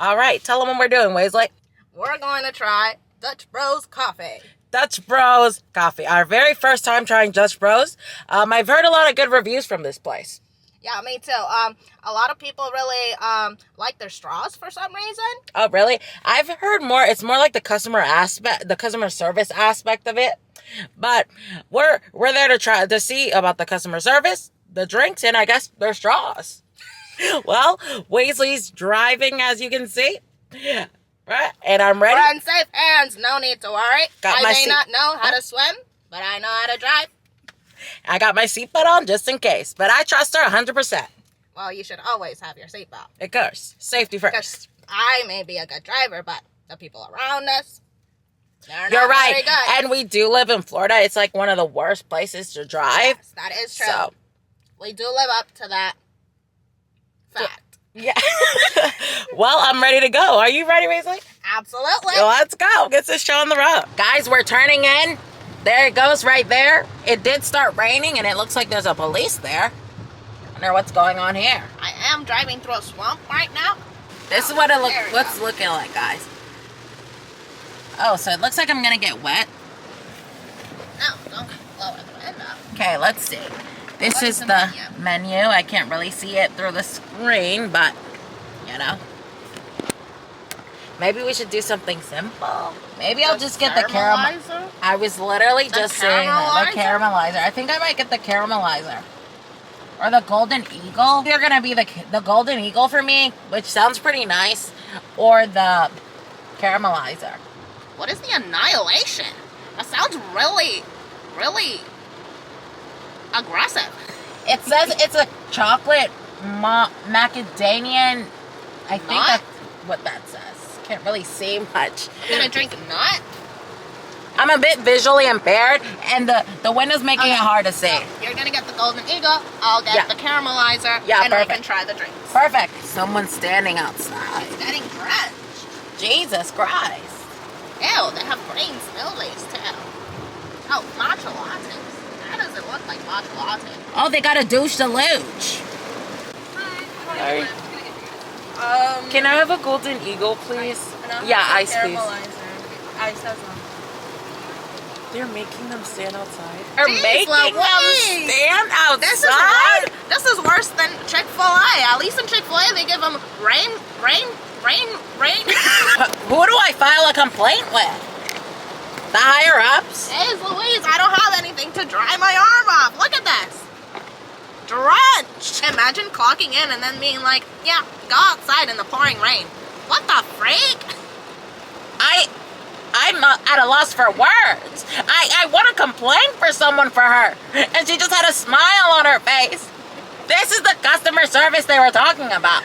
All right, tell them what we're doing, Weasley. We're going to try Dutch Bros Coffee. Dutch Bros Coffee. Our very first time trying Dutch Bros. I've heard a lot of good reviews from this place. Yeah, me too. A lot of people really like their straws for some reason. Oh, really? I've heard more. It's more like the customer service aspect of it. But we're there to try to see about the customer service, the drinks, and I guess their straws. Well, Weasley's driving, as you can see. Right, and I'm ready. We're in safe hands. No need to worry. Got I may not know how to swim, but I know how to drive. I got my seatbelt on just in case, but I trust her 100%. Well, you should always have your seatbelt. Of course. Safety first. Because I may be a good driver, but the people around us, they're You're not right. very good. And we do live in Florida. It's like one of the worst places to drive. Yes, that is true. So, we do live up to that fact. yeah. Well, I'm ready to go. Are you ready, Weasley? Absolutely. Let's go. Get this show on the road. Guys, we're turning in. There it goes right there. It did start raining, and it looks like there's a police there. I wonder what's going on here. I am driving through a swamp right now. This is what what's looking like, guys. Oh, so it looks like I'm going to get wet. No, don't blow it the window. Okay, let's see. This is the menu. I can't really see it through the screen, but, you know. Maybe we should do something simple. Maybe I'll just get the caramelizer. I was literally just saying that. The caramelizer. I think I might get the caramelizer. Or the golden eagle. They're going to be the golden eagle for me, which sounds pretty nice. Or the caramelizer. What is the annihilation? That sounds really, really aggressive. It says it's a chocolate macadamia. I think that's what that says. Can't really see much. You're gonna drink nut? I'm a bit visually impaired, and the window's making it hard to see. So you're gonna get the golden eagle. I'll get the caramelizer. Yeah, and perfect. we can try the drinks. Perfect. Someone's standing outside. It's getting drenched. Jesus Christ. Ew, they have green smoothies too. Oh, matcha lattes. That doesn't look like matcha latte. Oh, they got a douche de luge. Hi. Can I have a golden eagle, please? Yeah, ice, please. Ice as well. They're making them stand outside. They're making them stand outside? This is worse than Chick-fil-A. At least in Chick-fil-A, they give them rain. Who do I file a complaint with? The higher-ups? Hey, Louise, I don't have anything to dry my arm off. Look at this. Drenched. Imagine clocking in and then being like, yeah, go outside in the pouring rain. What the freak? I'm at a loss for words. I want to complain for someone for her. And she just had a smile on her face. This is the customer service they were talking about.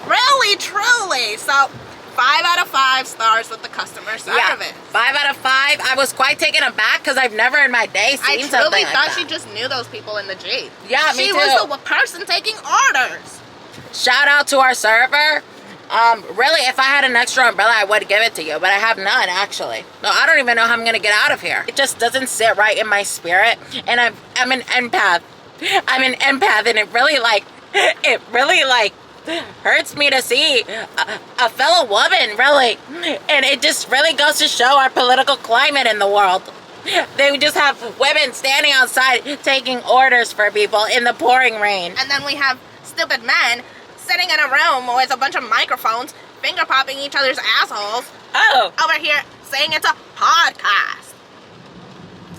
Really, truly. So, 5 out of 5 stars with the customer service. Yeah, 5 out of 5. I was quite taken aback because I've never in my day seen something like that. I truly thought she just knew those people in the Jeep. Yeah, me too. She was the person taking orders. Shout out to our server. Really, if I had an extra umbrella, I would give it to you, but I have none, actually. No, I don't even know how I'm gonna get out of here. It just doesn't sit right in my spirit, and I'm an empath. I'm an empath, and it really hurts me to see a fellow woman, really. And it just really goes to show our political climate in the world. They just have women standing outside taking orders for people in the pouring rain. And then we have stupid men sitting in a room with a bunch of microphones, finger popping each other's assholes. Oh. Over here saying it's a podcast.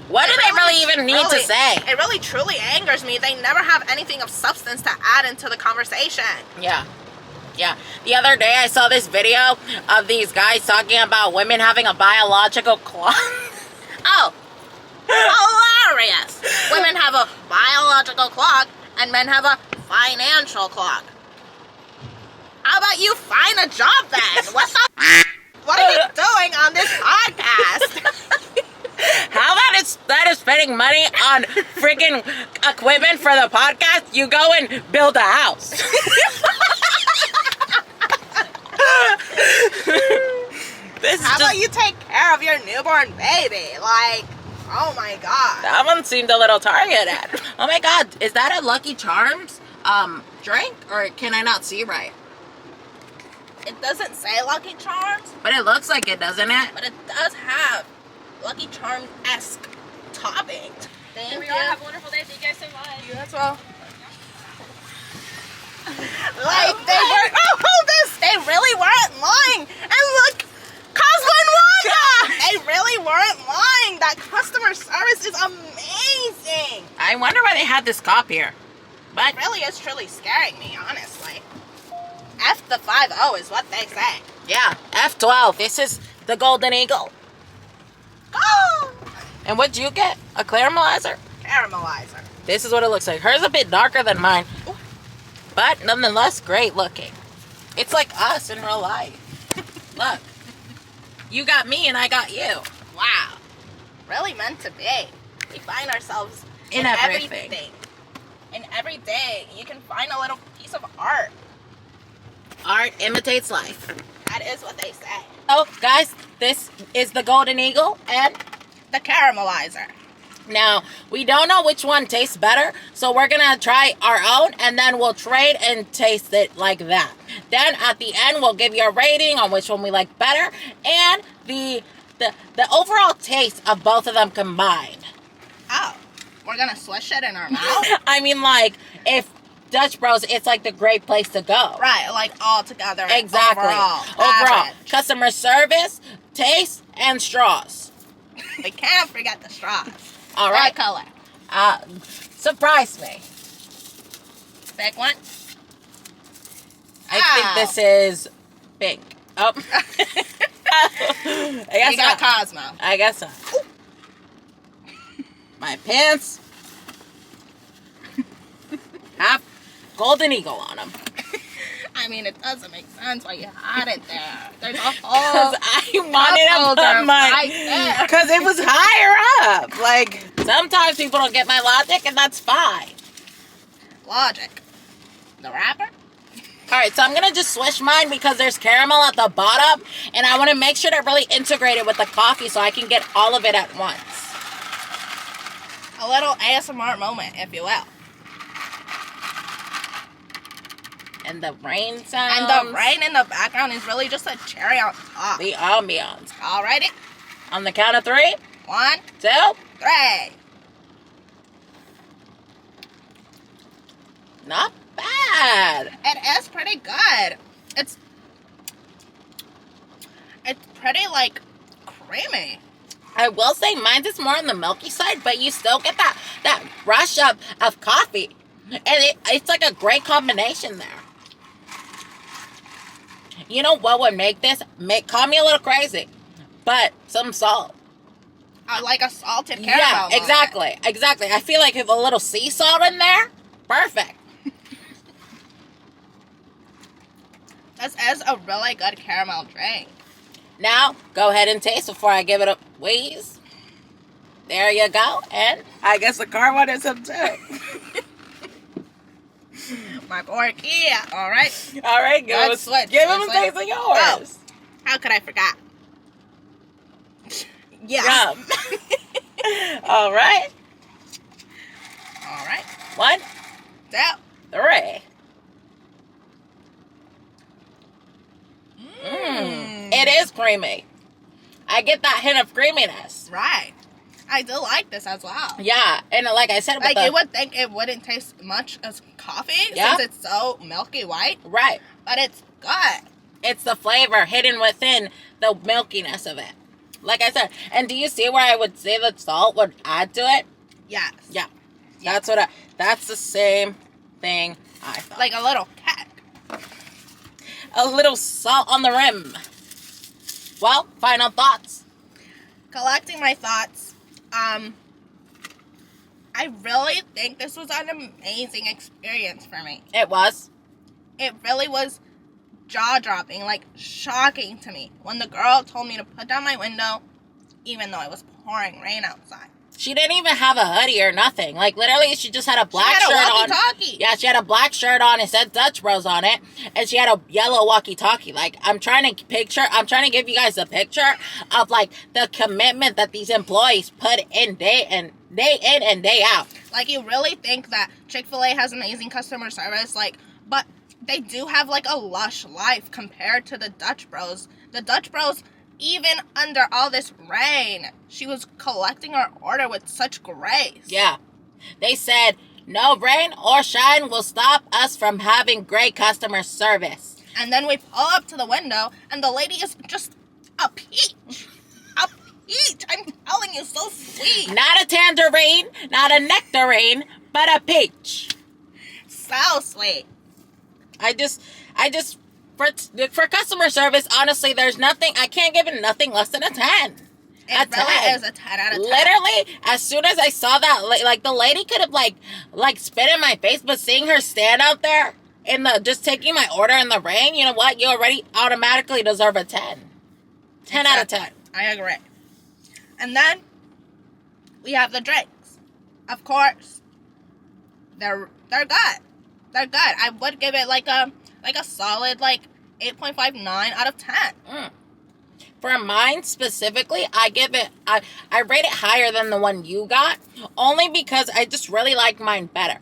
What do they really even need to say? It really truly angers me. They never have anything of substance to add into the conversation. Yeah. The other day I saw this video of these guys talking about women having a biological clock. Oh. Hilarious. Women have a biological clock and men have a financial clock. How about you find a job then? What are you doing on this podcast? How about instead of spending money on freaking equipment for the podcast, you go and build a house? How about you take care of your newborn baby? Like, oh my god. That one seemed a little targeted. Oh my god, is that a Lucky Charms drink? Or can I not see right? It doesn't say Lucky Charms, But it looks like it, doesn't it? but it does have Lucky Charms-esque topping. Thank Here we you. are. Have a wonderful day. Thank you guys so much. You as well. Like, they were, they really weren't lying. And look, Cosmo and Wanda! They really weren't lying. That customer service is amazing. I wonder why they had this cop here. But It really is truly scaring me, honestly. F the 5-0 is what they say. yeah, F12. This is the Golden Eagle. Go! And what'd you get? A caramelizer? Caramelizer. This is what it looks like. Hers a bit darker than mine. But nonetheless, great looking. It's like us in real life. Look. You got me and I got you. Wow. Really meant to be. We find ourselves In everything. In every day, you can find a little piece of art. Art imitates life. That is what they say. Oh, guys, this is the Golden Eagle. And The caramelizer. now, we don't know which one tastes better. So we're going to try our own. And then we'll trade and taste it like that. Then at the end, we'll give you a rating on which one we like better. And the overall taste of both of them combined. Oh, we're gonna swish it in our mouth? I mean, like, if Dutch Bros, it's like the great place to go. Right, like all together. Exactly. Overall. Average. Customer service, taste, and straws. We can't forget the straws. All What right. color? Surprise me. Big one? I Ow. think this is pink. Oh. You got Cosmo. I guess so. My pants have Golden Eagle on them. I mean, it doesn't make sense why you had it there. There's a Because whole I wanted to holder put my... right there. Because it was higher up. Like, sometimes people don't get my logic, and that's fine. logic. The wrapper? All right, so I'm going to just swish mine because there's caramel at the bottom, and I want to make sure to really integrate it with the coffee so I can get all of it at once. A little ASMR moment, if you will. And the rain sounds. And the rain in the background is really just a cherry on top. The ambiance. Alrighty. On the count of 3, 1, 2. 3. Not bad. It is pretty good. It's pretty, like, creamy. I will say mine is more on the milky side, but you still get that rush of coffee. And it's like a great combination there. You know what would make this? Call me a little crazy, but some salt. Like a salted caramel. Yeah, moment. exactly. I feel like if a little sea salt in there, perfect. This is a really good caramel drink. Now, go ahead and taste before I give it a wheeze. There you go. And I guess the car wanted some too. My poor Kia. All right. All right, go. Let's switch. Give him a Let's taste switch. of yours. How could I forget? Yeah. Yum. All right. All right. 1, So, 3. It is creamy. I get that hint of creaminess. right. I do like this as well. Yeah, and like I said, with Like, the, you would think it wouldn't taste much as coffee Yeah. since it's so milky white, right. but it's good. It's the flavor hidden within the milkiness of it. Like I said, and do you see where I would say the salt would add to it? Yes. Yeah. That's the same thing I thought. Like a little cat. a little salt on the rim. Well, final thoughts. Collecting my thoughts, I really think this was an amazing experience for me. It was. It really was jaw-dropping, like shocking to me when the girl told me to put down my window even though it was pouring rain outside. She didn't even have a hoodie or nothing. Like, literally, she just had a black She had a shirt on. walkie-talkie. Yeah, she had a black shirt on. It said Dutch Bros on it. And she had a yellow walkie-talkie. Like, I'm trying to give you guys a picture of, like, the commitment that these employees put in day in and day out. Like, you really think that Chick-fil-A has amazing customer service, like, but they do have, like, a lush life compared to the Dutch Bros. The Dutch Bros, even under all this rain, she was collecting our order with such grace. Yeah. They said, no rain or shine will stop us from having great customer service. And then we pull up to the window, and the lady is just a peach. A peach. I'm telling you, so sweet. Not a tangerine, not a nectarine, but a peach. So sweet. I just, for customer service, honestly, there's nothing, I can't give it nothing less than a 10. It really is a 10 out of 10. Literally, as soon as I saw that, like the lady could have like spit in my face, but seeing her stand out there just taking my order in the rain, you know what? You already automatically deserve a 10. 10 out of 10. I agree. And then we have the drinks. Of course, they're good. They're good. I would give it like a solid 8.59 out of 10. For mine specifically, I rate it higher than the one you got, only because I just really like mine better.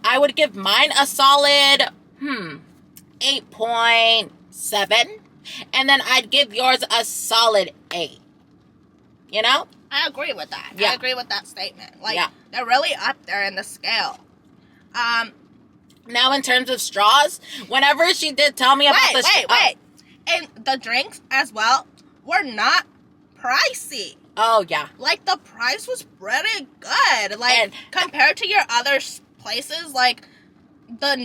I would give mine a solid 8.7, and then I'd give yours a solid 8. You know? I agree with that. Yeah. I agree with that statement. Yeah. They're really up there in the scale. Now, in terms of straws, whenever she did tell me about Wait. And the drinks as well were not pricey. Oh, yeah. Like, the price was pretty good. Like, compared to your other places, like, the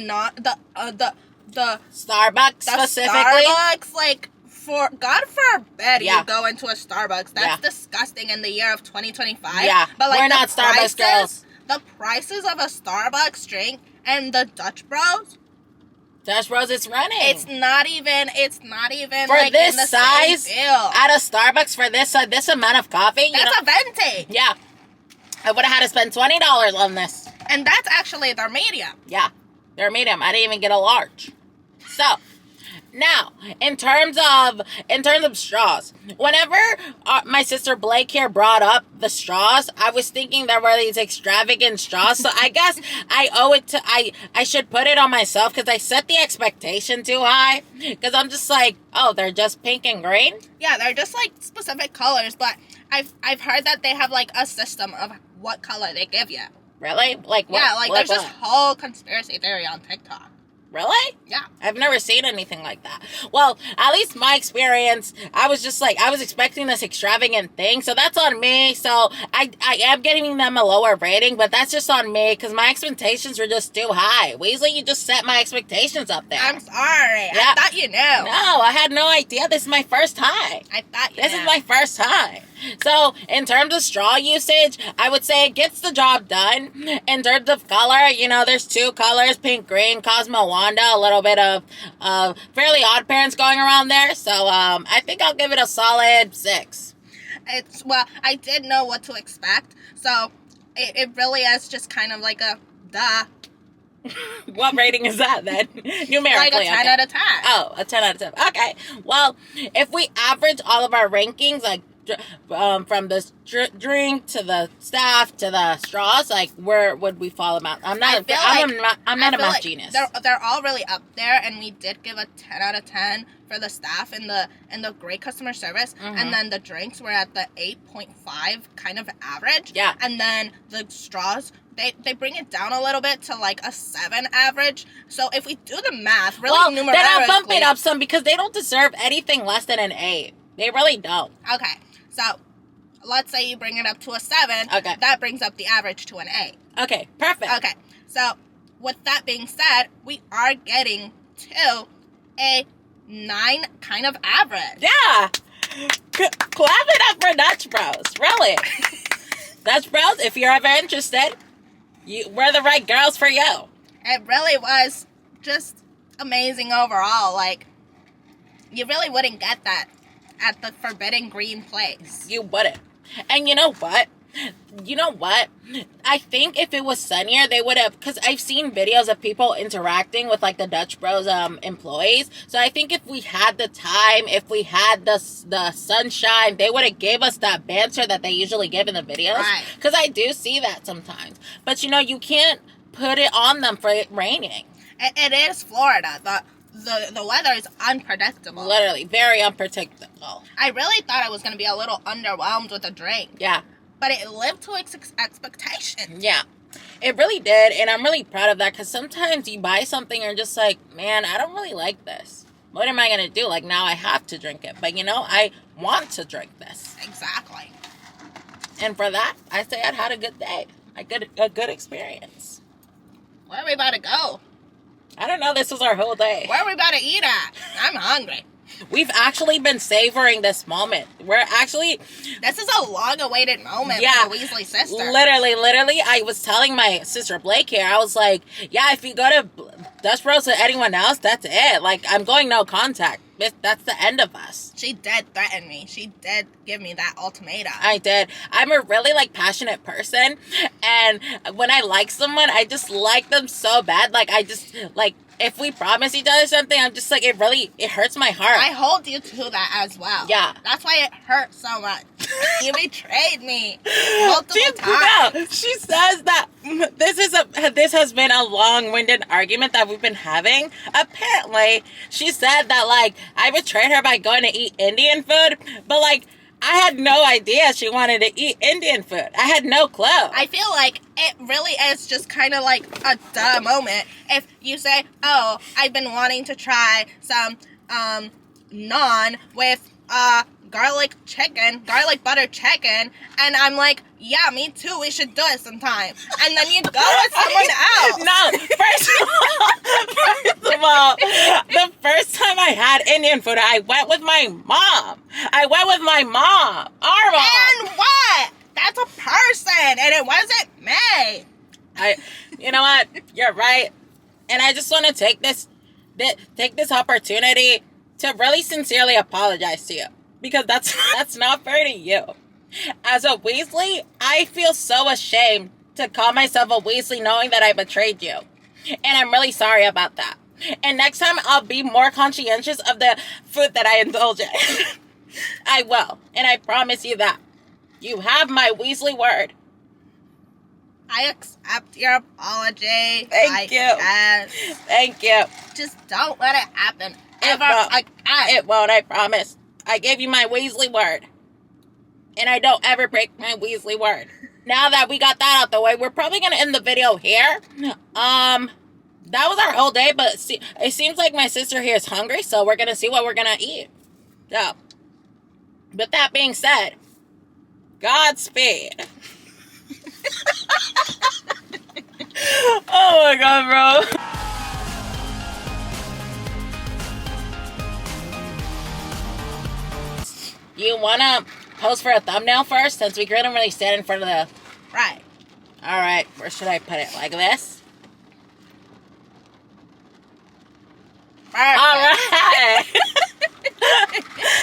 Starbucks specifically. Starbucks, like, for God forbid Yeah. you go into a Starbucks. That's disgusting in the year of 2025. Yeah, but like we're not Starbucks girls. The prices of a Starbucks drink and the Dutch Bros. Dutch Bros, it's running. It's not even for like this in the size same bill. at a Starbucks for this amount of coffee. That's a venti. Yeah, I would have had to spend $20 on this. And that's actually their medium. Yeah, they're medium. I didn't even get a large. So now, in terms of straws, whenever my sister Blake here brought up the straws, I was thinking there were these extravagant straws. So I guess I owe it to I should put it on myself because I set the expectation too high. Because I'm just like, oh, they're just pink and green. Yeah, they're just like specific colors, but I've heard that they have like a system of what color they give you. Really? Like what? Yeah, like there's this whole conspiracy theory on TikTok. Really? Yeah. I've never seen anything like that. Well, at least my experience, I was just like, I was expecting this extravagant thing, so that's on me. So I am getting them a lower rating, but that's just on me because my expectations were just too high. Weasley, you just set my expectations up there. I'm sorry. Yeah. I thought you knew. No, I had no idea. This is my first time. I thought you This knew. is my first time. So, in terms of straw usage, I would say it gets the job done. In terms of color, you know, there's two colors, pink, green, Cosmo, Wanda, a little bit of Fairly Odd Parents going around there. So, I think I'll give it a solid 6. Well, I did know what to expect, so it really is just kind of like a duh. What rating is that then? Numerically. Like a 10 out of 10. Oh, a 10 out of 10. Okay. Well, if we average all of our rankings, like, from the drink to the staff to the straws, like where would we fall about? I'm not a math genius. They're all really up there, and we did give a 10 out of 10 for the staff and the great customer service, and then the drinks were at the 8.5 kind of average. Yeah. And then the straws, they bring it down a little bit to like a 7 average. So if we do the math, really numerically, then I'll bump it up some because they don't deserve anything less than an 8. They really don't. Okay. So, let's say you bring it up to a 7. Okay. That brings up the average to an 8. Okay, perfect. Okay. So, with that being said, we are getting to a 9 kind of average. Yeah. Clap it up for Dutch Bros. Really. Dutch Bros, if you're ever interested, we're the right girls for you. It really was just amazing overall. Like, you really wouldn't get that at the Forbidden Green place. You wouldn't. And you know what? I think if it was sunnier, they would have, because I've seen videos of people interacting with like the Dutch Bros employees. So I think if we had the time, if we had the sunshine, they would have gave us that banter that they usually give in the videos. Right. Because I do see that sometimes. But you know, you can't put it on them for it raining. It is Florida. The weather is unpredictable. Literally, very unpredictable. I really thought I was going to be a little underwhelmed with the drink. Yeah. But it lived to its expectations. Yeah. It really did, and I'm really proud of that, because sometimes you buy something and you're just like, man, I don't really like this. What am I going to do? Like, now I have to drink it. But, I want to drink this. Exactly. And for that, I say I had a good day. A good experience. Where are we about to go? I don't know. This was our whole day. Where are we about to eat at? I'm hungry. We've actually been savoring this moment. This is a long-awaited moment for the Weasley Sisters. Literally, I was telling my sister Blake here, I was like, yeah, if you go to Dutch Bros with anyone else, that's it. Like, I'm going no contact. That's the end of us. She did threaten me. She did give me that ultimatum. I did. I'm a really, passionate person. And when I like someone, I just like them so bad. Like, I just, if we promise each other something, I'm just like, it hurts my heart. I hold you to that as well. Yeah. That's why it hurts so much. You betrayed me multiple times. No, she says that this has been a long-winded argument that we've been having. Apparently, she said that, I betrayed her by going to eat Indian food, but, I had no idea she wanted to eat Indian food. I had no clue. I feel like it really is just kind of like a duh moment. If you say, oh, I've been wanting to try some naan with garlic butter chicken, and I'm like, yeah, me too, we should do it sometime. And then you go with someone else. No, first of all, the first time I had Indian food, I went with my mom. Our mom. And what? That's a person, and it wasn't me. You know what? You're right. And I just want to take this opportunity to really sincerely apologize to you. Because that's not fair to you. As a Weasley, I feel so ashamed to call myself a Weasley knowing that I betrayed you. And I'm really sorry about that. And next time, I'll be more conscientious of the food that I indulge in. I will. And I promise you that. You have my Weasley word. I accept your apology. Thank you. Thank you. Just don't let it happen ever again. It won't, I promise. I gave you my Weasley word. And I don't ever break my Weasley word. Now that we got that out the way, we're probably going to end the video here. That was our whole day, but it seems like my sister here is hungry, so we're going to see what we're going to eat. So, with that being said, Godspeed. Oh my god, bro. You wanna pose for a thumbnail first, since we couldn't really stand in front of the... Right. Alright, where should I put it? Like this? Perfect. Alright.